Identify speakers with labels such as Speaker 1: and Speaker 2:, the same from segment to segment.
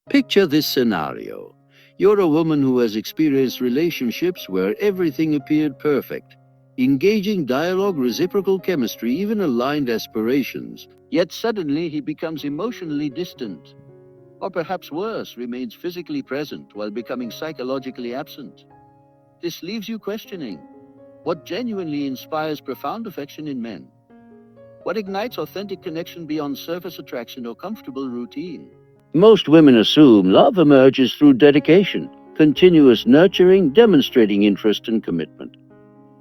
Speaker 1: Picture this scenario. You're a woman who has experienced relationships where everything appeared perfect. Engaging dialogue, reciprocal chemistry, even aligned aspirations. Yet suddenly he becomes emotionally distant. Or perhaps worse, remains physically present while becoming psychologically absent. This leaves you questioning what genuinely inspires profound affection in men? What ignites authentic connection beyond surface attraction or comfortable routine? Most women assume love emerges through dedication, continuous nurturing, demonstrating interest and commitment.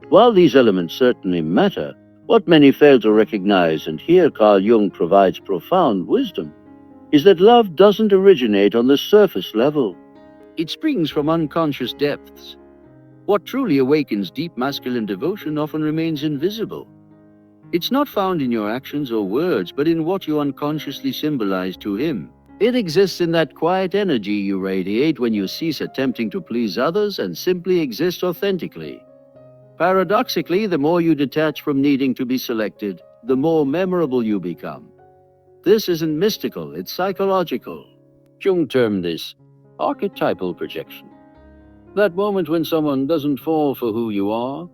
Speaker 1: While these elements certainly matter, what many fail to recognize, and here Carl Jung provides profound wisdom, is that love doesn't originate on the surface level. It springs from unconscious depths. What truly awakens deep masculine devotion often remains invisible. It's not found in your actions or words, but in what you unconsciously symbolize to him. It exists in that quiet energy you radiate when you cease attempting to please others and simply exist authentically. Paradoxically, the more you detach from needing to be selected, the more memorable you become. This isn't mystical, it's psychological. Jung termed this archetypal projection. That moment when someone doesn't fall for who you are,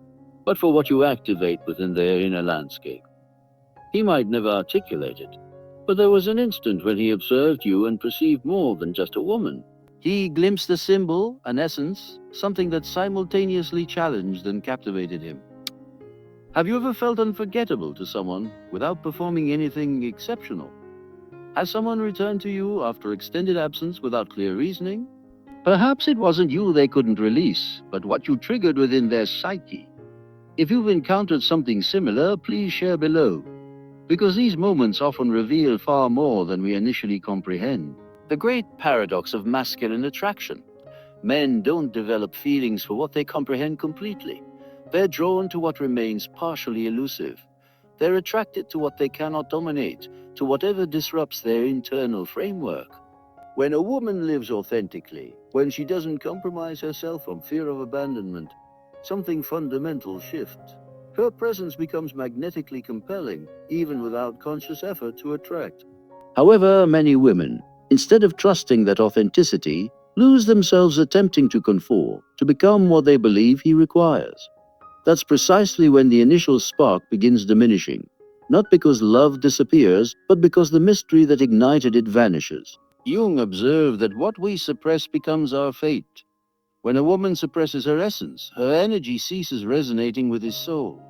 Speaker 1: but for what you activate within their inner landscape. He might never articulate it, but there was an instant when he observed you and perceived more than just a woman. He glimpsed a symbol, an essence, something that simultaneously challenged and captivated him. Have you ever felt unforgettable to someone without performing anything exceptional? Has someone returned to you after extended absence without clear reasoning? Perhaps it wasn't you they couldn't release, but what you triggered within their psyche. If you've encountered something similar, please share below, because these moments often reveal far more than we initially comprehend. The great paradox of masculine attraction. Men don't develop feelings for what they comprehend completely. They're drawn to what remains partially elusive. They're attracted to what they cannot dominate, to whatever disrupts their internal framework. When a woman lives authentically, when she doesn't compromise herself from fear of abandonment, something fundamental shifts. Her presence becomes magnetically compelling, even without conscious effort to attract. However, many women, instead of trusting that authenticity, lose themselves attempting to conform, to become what they believe he requires. That's precisely when the initial spark begins diminishing, not because love disappears, but because the mystery that ignited it vanishes. Jung observed that what we suppress becomes our fate. When a woman suppresses her essence, her energy ceases resonating with his soul.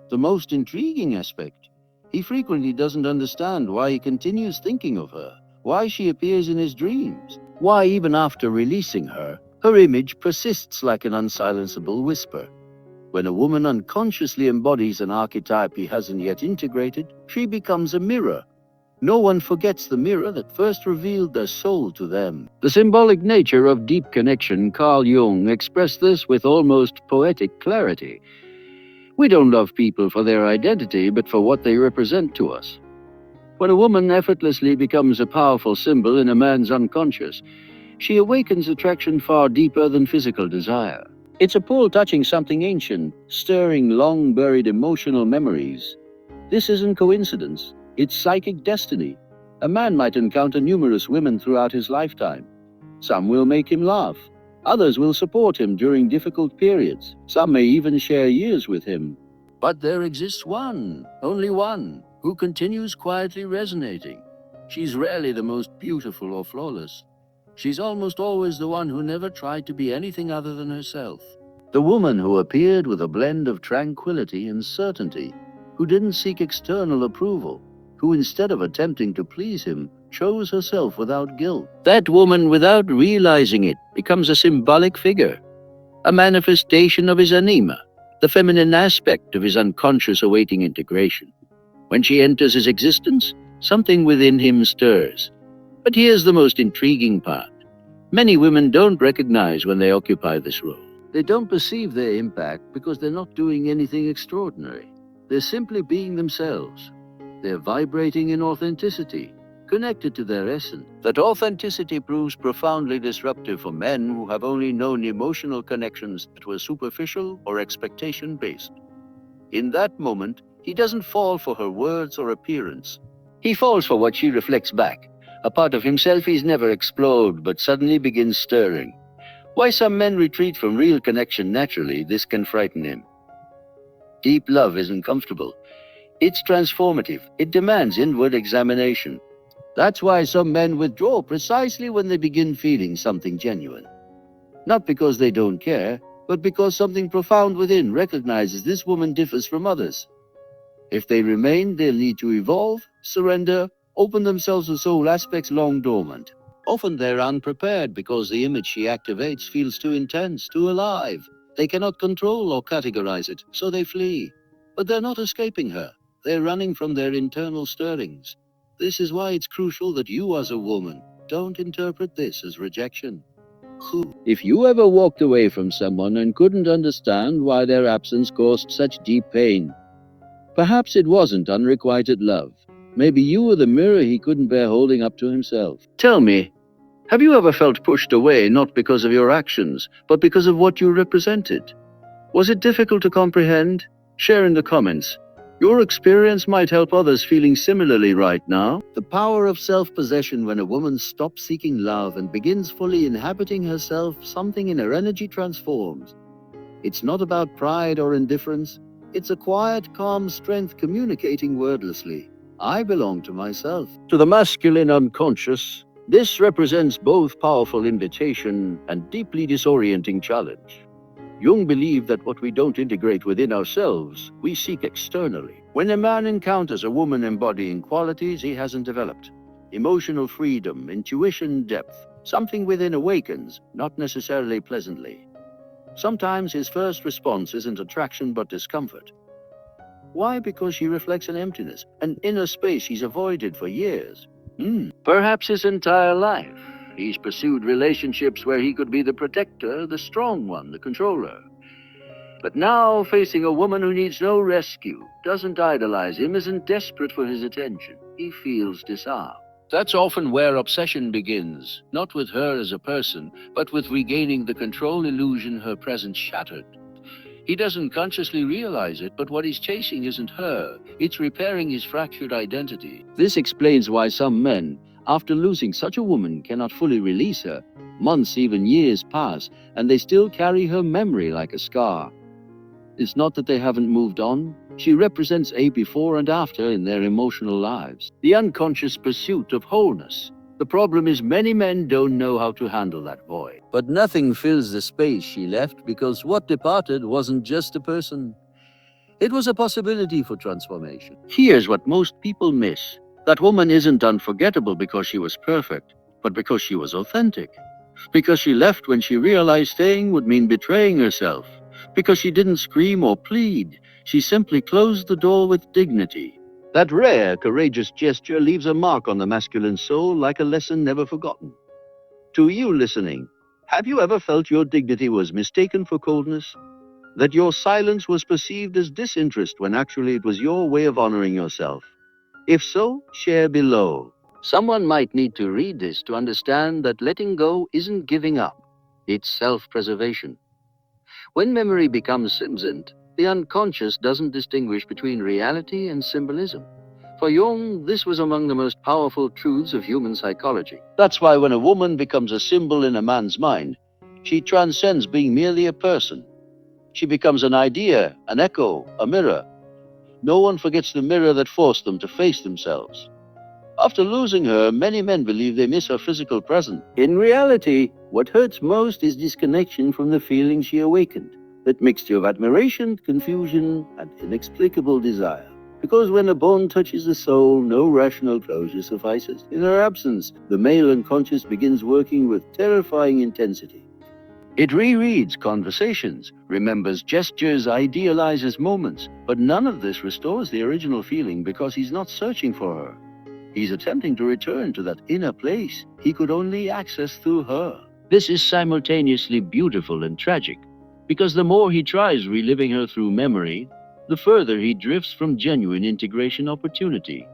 Speaker 1: The most intriguing aspect, he frequently doesn't understand why he continues thinking of her, why she appears in his dreams, why even after releasing her, her image persists like an unsilenceable whisper. When a woman unconsciously embodies an archetype he hasn't yet integrated, she becomes a mirror. No one forgets the mirror that first revealed their soul to them. The symbolic nature of deep connection, Carl Jung expressed this with almost poetic clarity. We don't love people for their identity, but for what they represent to us. When a woman effortlessly becomes a powerful symbol in a man's unconscious, she awakens attraction far deeper than physical desire. It's a pull touching something ancient, stirring long-buried emotional memories. This isn't coincidence, it's psychic destiny. A man might encounter numerous women throughout his lifetime. Some will make him laugh. Others will support him during difficult periods. Some may even share years with him. But there exists one, only one, who continues quietly resonating. She's rarely the most beautiful or flawless. She's almost always the one who never tried to be anything other than herself. The woman who appeared with a blend of tranquility and certainty, who didn't seek external approval, who instead of attempting to please him, chose herself without guilt. That woman, without realizing it, becomes a symbolic figure, a manifestation of his anima, the feminine aspect of his unconscious awaiting integration. When she enters his existence, something within him stirs. But here's the most intriguing part. Many women don't recognize when they occupy this role. They don't perceive their impact because they're not doing anything extraordinary. They're simply being themselves. They're vibrating in authenticity, connected to their essence. That authenticity proves profoundly disruptive for men who have only known emotional connections that were superficial or expectation-based. In that moment, he doesn't fall for her words or appearance. He falls for what she reflects back, A part of himself he's never explored, but suddenly begins stirring. Why some men retreat from real connection naturally, this can frighten him. Deep love isn't comfortable. It's transformative. It demands inward examination. That's why some men withdraw precisely when they begin feeling something genuine. Not because they don't care, but because something profound within recognizes this woman differs from others. If they remain, they'll need to evolve, surrender, open themselves to soul aspects long dormant. Often they're unprepared because the image she activates feels too intense, too alive. They cannot control or categorize it, so they flee. But they're not escaping her. They're running from their internal stirrings. This is why it's crucial that you as a woman don't interpret this as rejection. If you ever walked away from someone and couldn't understand why their absence caused such deep pain, perhaps it wasn't unrequited love. Maybe you were the mirror he couldn't bear holding up to himself. Tell me, have you ever felt pushed away not because of your actions, but because of what you represented? Was it difficult to comprehend? Share in the comments. Your experience might help others feeling similarly right now. The power of self-possession. When a woman stops seeking love and begins fully inhabiting herself, something in her energy transforms. It's not about pride or indifference. It's a quiet, calm strength communicating wordlessly. I belong to myself. To the masculine unconscious, this represents both powerful invitation and deeply disorienting challenge. Jung believed that what we don't integrate within ourselves, we seek externally. When a man encounters a woman embodying qualities he hasn't developed, emotional freedom, intuition, depth, something within awakens, not necessarily pleasantly. Sometimes his first response isn't attraction but discomfort. Why? Because she reflects an emptiness, an inner space he's avoided for years. Perhaps his entire life. He's pursued relationships where he could be the protector, the strong one, the controller. But now, facing a woman who needs no rescue, doesn't idolize him, isn't desperate for his attention, he feels disarmed. That's often where obsession begins, not with her as a person, but with regaining the control illusion her presence shattered. He doesn't consciously realize it, but what he's chasing isn't her, it's repairing his fractured identity. This explains why some men, after losing such a woman, cannot fully release her. Months, even years pass, and they still carry her memory like a scar. It's not that they haven't moved on. She represents a before and after in their emotional lives. The unconscious pursuit of wholeness. The problem is many men don't know how to handle that void. But nothing fills the space she left, because what departed wasn't just a person. It was a possibility for transformation. Here's what most people miss. That woman isn't unforgettable because she was perfect, but because she was authentic. Because she left when she realized staying would mean betraying herself. Because she didn't scream or plead. She simply closed the door with dignity. That rare, courageous gesture leaves a mark on the masculine soul like a lesson never forgotten. To you listening, have you ever felt your dignity was mistaken for coldness? That your silence was perceived as disinterest when actually it was your way of honoring yourself? If so, share below. Someone might need to read this to understand that letting go isn't giving up, it's self-preservation. When memory becomes absent, the unconscious doesn't distinguish between reality and symbolism. For Jung, this was among the most powerful truths of human psychology. That's why when a woman becomes a symbol in a man's mind, she transcends being merely a person. She becomes an idea, an echo, a mirror. No one forgets the mirror that forced them to face themselves. After losing her, many men believe they miss her physical presence. In reality, what hurts most is disconnection from the feeling she awakened, that mixture of admiration, confusion, and inexplicable desire. Because when a bond touches the soul, no rational closure suffices. In her absence, the male unconscious begins working with terrifying intensity. It rereads conversations, remembers gestures, idealizes moments, but none of this restores the original feeling because he's not searching for her. He's attempting to return to that inner place he could only access through her. This is simultaneously beautiful and tragic, because the more he tries reliving her through memory, the further he drifts from genuine integration opportunity.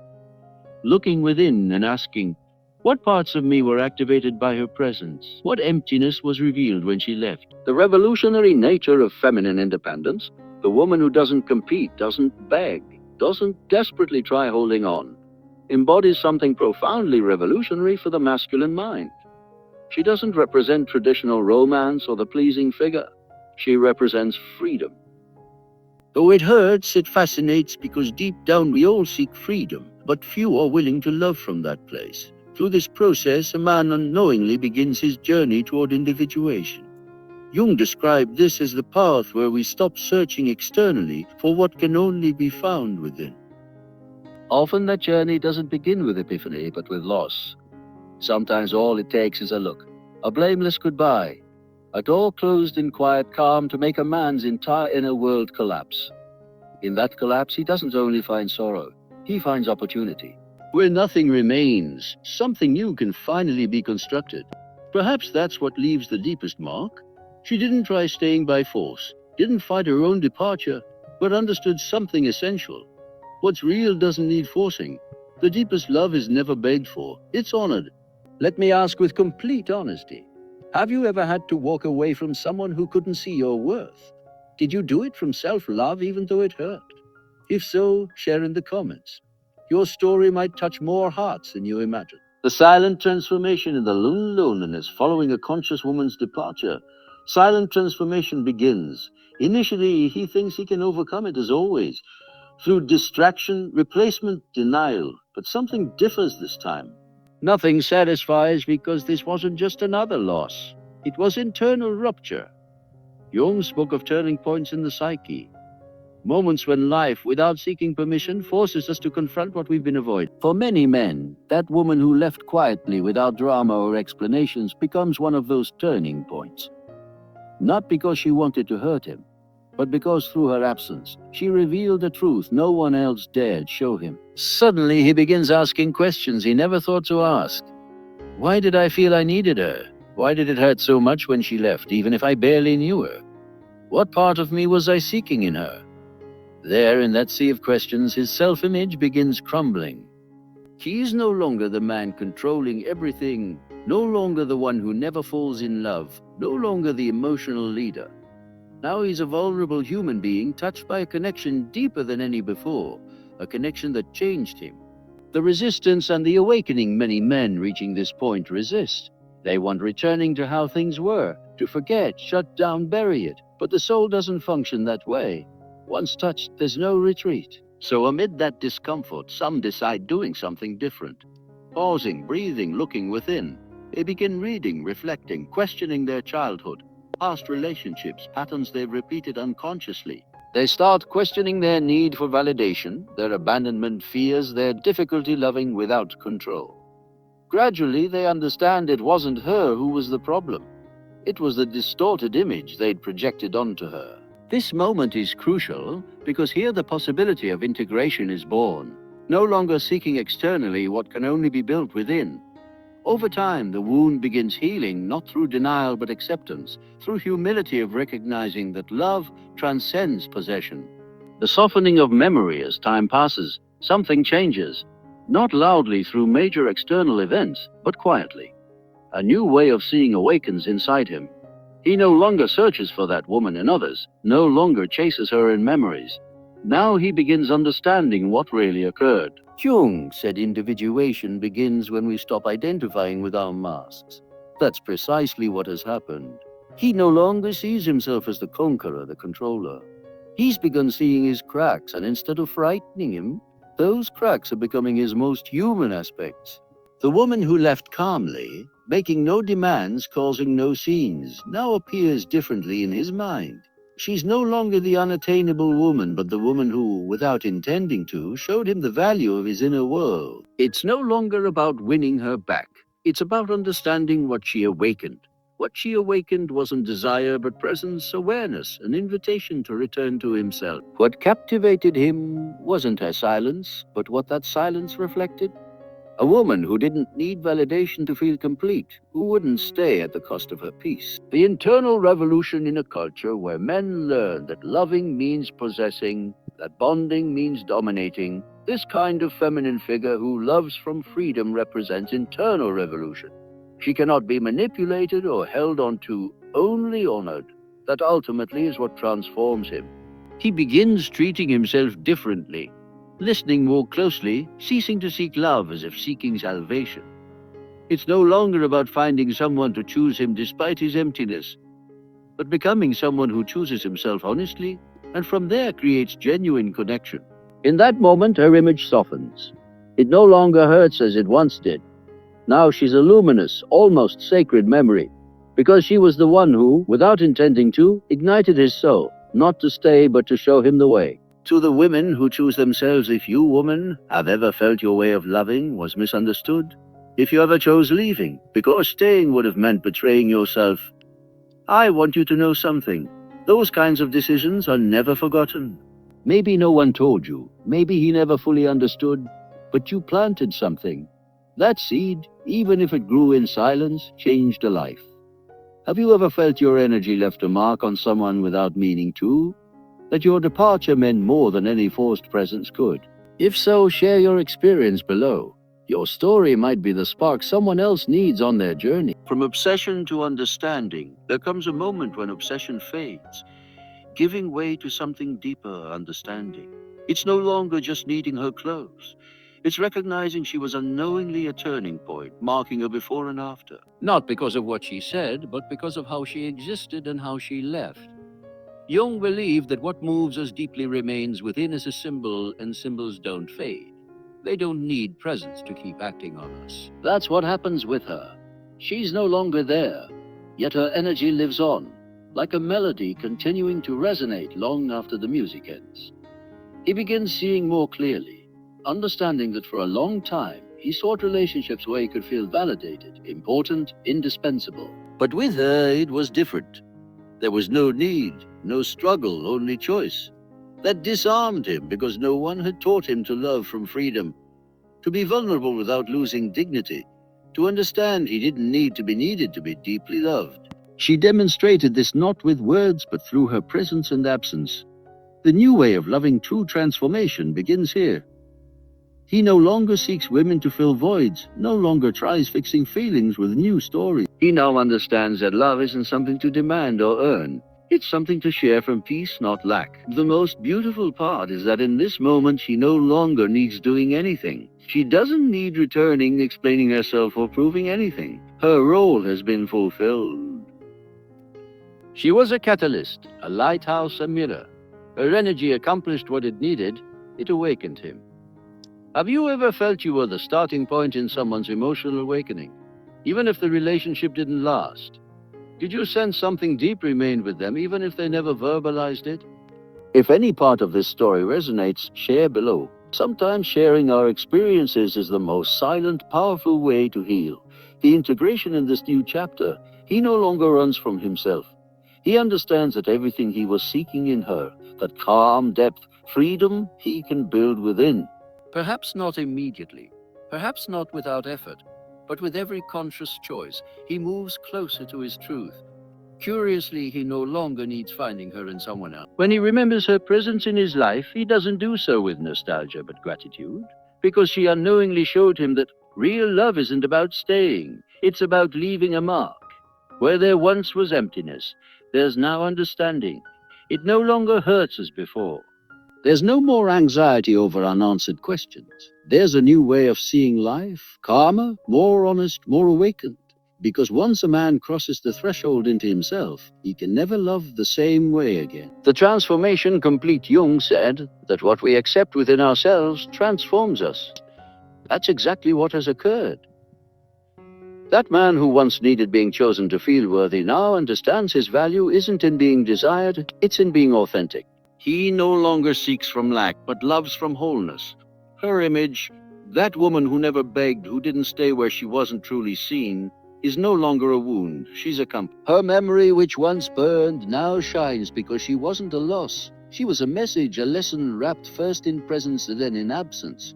Speaker 1: Looking within and asking, what parts of me were activated by her presence? What emptiness was revealed when she left? The revolutionary nature of feminine independence, the woman who doesn't compete, doesn't beg, doesn't desperately try holding on. embodies something profoundly revolutionary for the masculine mind. She doesn't represent traditional romance or the pleasing figure. She represents freedom. Though it hurts, it fascinates because deep down we all seek freedom, but few are willing to love from that place. Through this process, a man unknowingly begins his journey toward individuation. Jung described this as the path where we stop searching externally for what can only be found within. Often that journey doesn't begin with epiphany, but with loss. Sometimes all it takes is a look, a blameless goodbye, a door closed in quiet calm to make a man's entire inner world collapse. In that collapse, he doesn't only find sorrow, he finds opportunity. Where nothing remains, something new can finally be constructed. Perhaps that's what leaves the deepest mark. She didn't try staying by force, didn't fight her own departure, but understood something essential. What's real doesn't need forcing. The deepest love is never begged for, it's honored. Let me ask with complete honesty. Have you ever had to walk away from someone who couldn't see your worth? Did you do it from self-love even though it hurt? If so, share in the comments. Your story might touch more hearts than you imagine. The silent transformation in the loneliness following a conscious woman's departure. Silent transformation begins. Initially, he thinks he can overcome it as always, through distraction, replacement, denial. But something differs this time. Nothing satisfies because this wasn't just another loss. It was internal rupture. Jung spoke of turning points in the psyche. Moments when life, without seeking permission, forces us to confront what we've been avoiding. For many men, that woman who left quietly without drama or explanations becomes one of those turning points. Not because she wanted to hurt him, but because through her absence, she revealed a truth no one else dared show him. Suddenly, he begins asking questions he never thought to ask. Why did I feel I needed her? Why did it hurt so much when she left, even if I barely knew her? What part of me was I seeking in her? There, in that sea of questions, his self-image begins crumbling. He is no longer the man controlling everything, no longer the one who never falls in love, no longer the emotional leader. Now he's a vulnerable human being touched by a connection deeper than any before, a connection that changed him. The resistance and the awakening many men reaching this point resist. They want returning to how things were, to forget, shut down, bury it. But the soul doesn't function that way. Once touched, there's no retreat. So amid that discomfort, some decide doing something different. Pausing, breathing, looking within. They begin reading, reflecting, questioning their childhood, past relationships, patterns they've repeated unconsciously. They start questioning their need for validation, their abandonment fears, their difficulty loving without control. Gradually, they understand it wasn't her who was the problem. It was the distorted image they'd projected onto her. This moment is crucial because here the possibility of integration is born, no longer seeking externally what can only be built within. Over time, the wound begins healing, not through denial but acceptance, through humility of recognizing that love transcends possession. The softening of memory as time passes, something changes, not loudly through major external events, but quietly. A new way of seeing awakens inside him. He no longer searches for that woman in others, no longer chases her in memories. Now he begins understanding what really occurred. Jung said individuation begins when we stop identifying with our masks. That's precisely what has happened. He no longer sees himself as the conqueror, the controller. He's begun seeing his cracks, and instead of frightening him, those cracks are becoming his most human aspects. The woman who left calmly, making no demands, causing no scenes, now appears differently in his mind. She's no longer the unattainable woman, but the woman who, without intending to, showed him the value of his inner world. It's no longer about winning her back. It's about understanding what she awakened. What she awakened wasn't desire, but presence, awareness, an invitation to return to himself. What captivated him wasn't her silence, but what that silence reflected. A woman who didn't need validation to feel complete, who wouldn't stay at the cost of her peace. The internal revolution in a culture where men learn that loving means possessing, that bonding means dominating. This kind of feminine figure who loves from freedom represents internal revolution. She cannot be manipulated or held onto, only honored. That ultimately is what transforms him. He begins treating himself differently. listening more closely, ceasing to seek love as if seeking salvation. It's no longer about finding someone to choose him despite his emptiness, but becoming someone who chooses himself honestly, and from there creates genuine connection. In that moment, her image softens. It no longer hurts as it once did. Now she's a luminous, almost sacred memory, because she was the one who, without intending to, ignited his soul, not to stay but to show him the way. To the women who choose themselves, if you, woman, have ever felt your way of loving was misunderstood, if you ever chose leaving because staying would have meant betraying yourself, I want you to know something. Those kinds of decisions are never forgotten. Maybe no one told you, maybe he never fully understood, but you planted something. That seed, even if it grew in silence, changed a life. Have you ever felt your energy left a mark on someone without meaning to? That your departure meant more than any forced presence could? If so, share your experience below. Your story might be the spark someone else needs on their journey. From obsession to understanding, there comes a moment when obsession fades, giving way to something deeper, understanding. It's no longer just needing her close. It's recognizing she was unknowingly a turning point, marking a before and after. Not because of what she said, but because of how she existed and how she left. Jung believed that what moves us deeply remains within as a symbol, and symbols don't fade. They don't need presence to keep acting on us. That's what happens with her. She's no longer there, yet her energy lives on, like a melody continuing to resonate long after the music ends. He begins seeing more clearly, understanding that for a long time he sought relationships where he could feel validated, important, indispensable. But with her, it was different. There was no need, no struggle, only choice. That disarmed him because no one had taught him to love from freedom, to be vulnerable without losing dignity, to understand he didn't need to be needed to be deeply loved. She demonstrated this not with words but through her presence and absence. The new way of loving, true transformation, begins here. He no longer seeks women to fill voids, no longer tries fixing feelings with new stories. He now understands that love isn't something to demand or earn. It's something to share from peace, not lack. The most beautiful part is that in this moment she no longer needs doing anything. She doesn't need returning, explaining herself, or proving anything. Her role has been fulfilled. She was a catalyst, a lighthouse, a mirror. Her energy accomplished what it needed. It awakened him. Have you ever felt you were the starting point in someone's emotional awakening, even if the relationship didn't last? Did you sense something deep remained with them, even if they never verbalized it? If any part of this story resonates, share below. Sometimes sharing our experiences is the most silent, powerful way to heal. The integration in this new chapter, he no longer runs from himself. He understands that everything he was seeking in her, that calm, depth, freedom, he can build within. Perhaps not immediately, perhaps not without effort, but with every conscious choice, he moves closer to his truth. Curiously, he no longer needs finding her in someone else. When he remembers her presence in his life, he doesn't do so with nostalgia but gratitude, because she unknowingly showed him that real love isn't about staying, it's about leaving a mark. Where there once was emptiness, there's now understanding. It no longer hurts as before. There's no more anxiety over unanswered questions. There's a new way of seeing life, calmer, more honest, more awakened. Because once a man crosses the threshold into himself, he can never love the same way again. The transformation complete, Jung said that what we accept within ourselves transforms us. That's exactly what has occurred. That man who once needed being chosen to feel worthy now understands his value isn't in being desired, it's in being authentic. He no longer seeks from lack, but loves from wholeness. Her image, that woman who never begged, who didn't stay where she wasn't truly seen, is no longer a wound, she's a comfort. Her memory, which once burned, now shines because she wasn't a loss. She was a message, a lesson wrapped first in presence and then in absence.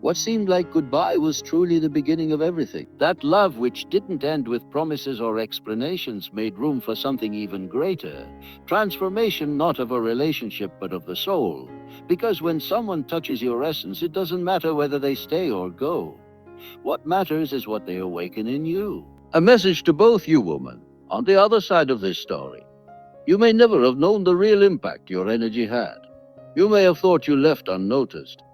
Speaker 1: What seemed like goodbye was truly the beginning of everything. That love, which didn't end with promises or explanations, made room for something even greater. Transformation not of a relationship, but of the soul. Because when someone touches your essence, it doesn't matter whether they stay or go. What matters is what they awaken in you. A message to both you, woman, on the other side of this story. You may never have known the real impact your energy had. You may have thought you left unnoticed.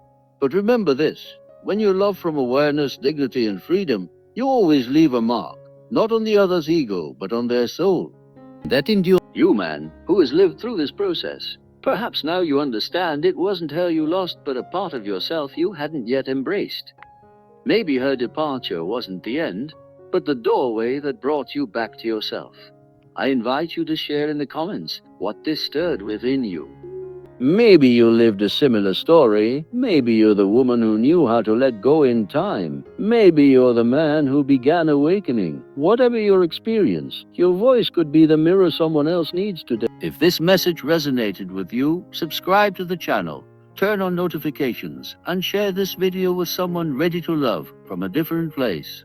Speaker 1: But remember this, when you love from awareness, dignity, and freedom, you always leave a mark, not on the other's ego, but on their soul. That endures. You, man, who has lived through this process, perhaps now you understand it wasn't her you lost, but a part of yourself you hadn't yet embraced. Maybe her departure wasn't the end, but the doorway that brought you back to yourself. I invite you to share in the comments what this stirred within you. Maybe you lived a similar story. Maybe you're the woman who knew how to let go in time. Maybe you're the man who began awakening. Whatever your experience, your voice could be the mirror someone else needs today. If this message resonated with you, subscribe to the channel, turn on notifications, and share this video with someone ready to love from a different place.